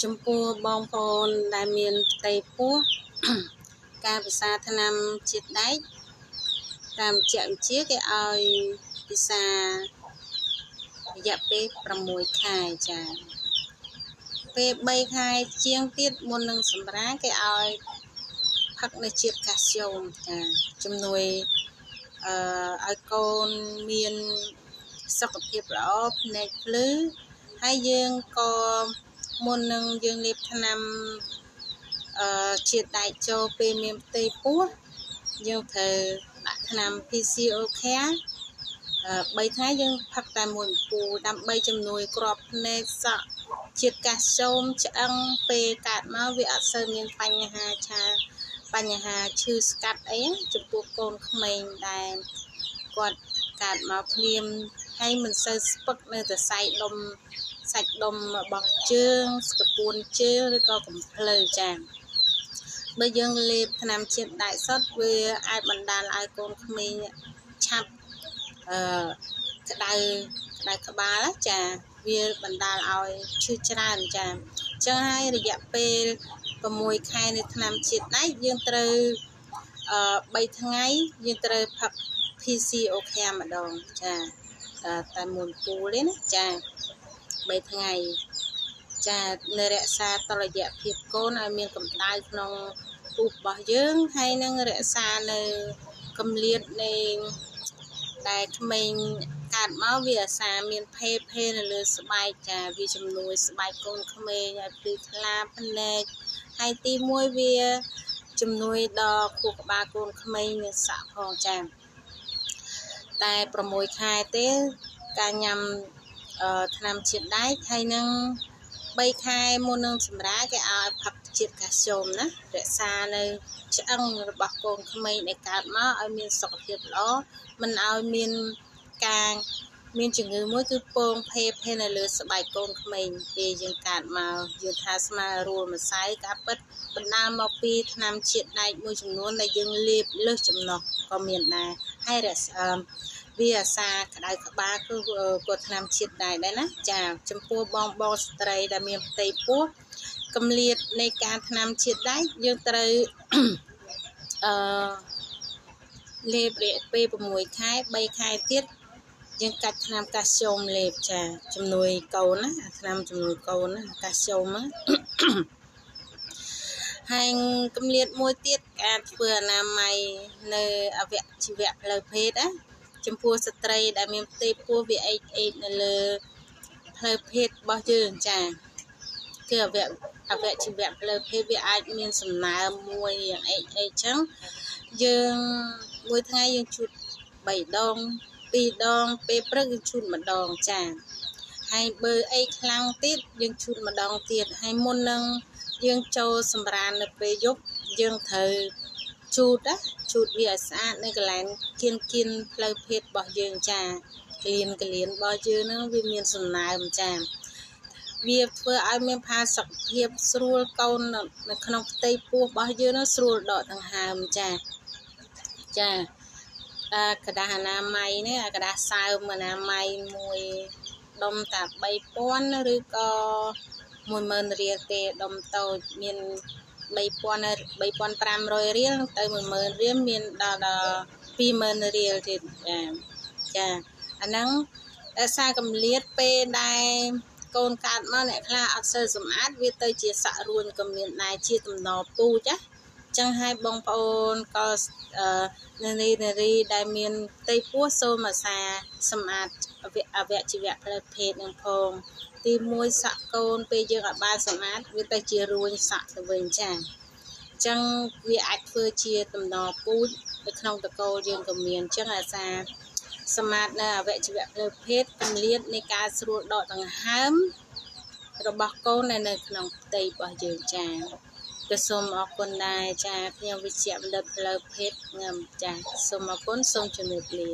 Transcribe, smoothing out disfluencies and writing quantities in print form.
ចំពោះបងប្អូនដែលមានផ្ទៃពោះការពិសាថ្នាំជាតិដែកតាមជាក់វិជាគេឲ្យពិសារយៈពេល6ខែចាពេល3ខែជាងទៀតមុននឹងសម្រាលគេឲ្យផឹកនៅជាតិកាល់ស្យូមចាជំនួយឲ្យកូនមានសុខភាពល្អភ្នែកភ្លឺហើយយើងក៏មុននឹងយើងលេបថ្នាំជាតិដែកចូលពេលមានផ្ទៃពោះយើងត្រូវដាក់ថ្នាំ PCO Care 3ថ្ងៃយើងផឹកតែមួយពូដើម្បីជំនួយគ្រាប់ភ្នែកសក់ជាតិកាល់ស្យូមឆ្អឹងពេលកើតមកវាអត់សូវមានបញ្ហាឈឺស្កាត់អីចំពោះកូនក្មេងដែលគាត់កើតមកភ្លាមហើយមិនសូវស្ពឹកនៅតែសាច់ដុំរបស់ជើងស្កពួនជើងឬក៏កំភ្លើចាបើយើងលេបថ្នាំជាតិដែកសុទ្ធវាអាចបណ្ដាលឲ្យកូនក្មេងឆាប់ក្តៅក្បាលចាវាបណ្ដាលឲ្យឈឺច្រើនចាអញ្ចឹងហើយរយៈពេល6ខែនៃថ្នាំជាតិដែកយើងត្រូវ3ថ្ងៃយើងត្រូវផឹក PCO Care ម្ដងចាតែមួយពូទេណាចា3ថ្ងៃចានៅរក្សាតុល្យភាពកូនឲ្យមានកម្ដៅក្នុងពោះរបស់យើងហើយនឹងរក្សានៅកម្រិតនៃដែលក្មេងកើតមកវាអាសាមានភេនៅលើស្បែកចាវាជំនួយស្បែកកូនក្មេងឲ្យភ្លឺថ្លាភ្នែកហើយទី1វាជំនួយដល់ខួរក្បាលកូនក្មេងមានសក់ផងចាតែ6ខែទេការញ៉ាំថ្នាំជាតិដែកហើយនឹង3ខែមុននឹងសម្រាលគេឲ្យផឹកជាតិកាល់ស្យូមណារក្សានៅឆ្អឹងរបស់កូនក្មេងដែលកើតមកឲ្យមានសុខភាពល្អមិនឲ្យមានជំងឺមួយគឺពងភេនៅលើស្បែកកូនក្មេងពេលយើងកើតមកយើងថាស្មើរួលម្សៅការពិតបណ្ដាលមកពីថ្នាំជាតិដែកមួយចំនួនដែលយើងលេបលើសចំណុះក៏មានដែរហើយវាអាសាក្តៅក្បាលគឺគាត់ថ្នាំជាតិដែកដែរណាចាចំពោះបងស្ត្រីដែលមានផ្ទៃពោះកម្រិតនៃការថ្នាំជាតិដែកយើងត្រូវលេបរយៈពេល6ខែ3ខែទៀតយើងកាច់ថ្នាំកាល់ស្យូមលេបចាជំនួយកូនណាថ្នាំជំនួយកូនណាកាល់ស្យូមហ្នឹងហើយកម្រិតមួយទៀតការធ្វើអនាម័យនៅអវយវៈផ្លូវភេទណាចំពោះស្ត្រីដែលមានផ្ទៃពោះវាអេកនៅលើផ្លូវភេទរបស់យើងចាគឺអវយវៈផ្លូវភេទវាអាចមានសំណើមមួយយ៉ាងអេកចឹងយើងមួយថ្ងៃយើងជូត3ដង2ដងពេលព្រឹកយើងជូតម្ដងចាហើយបើអីខ្លាំងទៀតយើងជូតម្ដងទៀតហើយមុននឹងយើងចូលសម្រាលនៅពេលយប់យើងត្រូវជូតវាឲ្យស្អាតនៅកន្លែងគៀនផ្លូវភេទរបស់យើងចាក្លៀនរបស់យើងហ្នឹងវាមានសំណើមចាវាធ្វើឲ្យមានផាសុកភាពស្រួលកូននៅក្នុងផ្ទៃពោះរបស់យើងហ្នឹងស្រួលដកដង្ហើមចាกระดาษអនាម័យនេះกระดาษសើមអនាម័យមួយដុំតា3000ឬក៏10000រៀលទេដុំតូចមាន3500រៀលទៅ10000រៀលមានដល់20000រៀលទៀតចាអាហ្នឹងដោយសារកម្រិតពេលដែលកូនកើតមកអ្នកខ្លះអត់សូវសម្អាតវាទៅជាសក់រួញក៏មានដែរជាតំណពូជចឹងហើយបងប្អូនក៏នារីដែលមានផ្ទៃពោះសូមអាសាសម្អាតអវយវៈផ្លូវភេទនឹងផងទី1សក់កូនពេលយើងអត់បានសម្អាតវាទៅជារួញសក់ទៅវិញចាអញ្ចឹងវាអាចធ្វើជាតំណពូជនៅក្នុងតកូលយើងក៏មានអញ្ចឹងអាសាសម្អាតនៅអវយវៈផ្លូវភេទកម្រិតនៃការស្រួលដកដង្ហើមរបស់កូននៅក្នុងផ្ទៃរបស់យើងចាក៏សូមអរគុណដែរចាខ្ញុំវិជ្ជបណ្ឌិតផ្លូវភេទងំចាសូមអរគុណសូមជម្រាបលា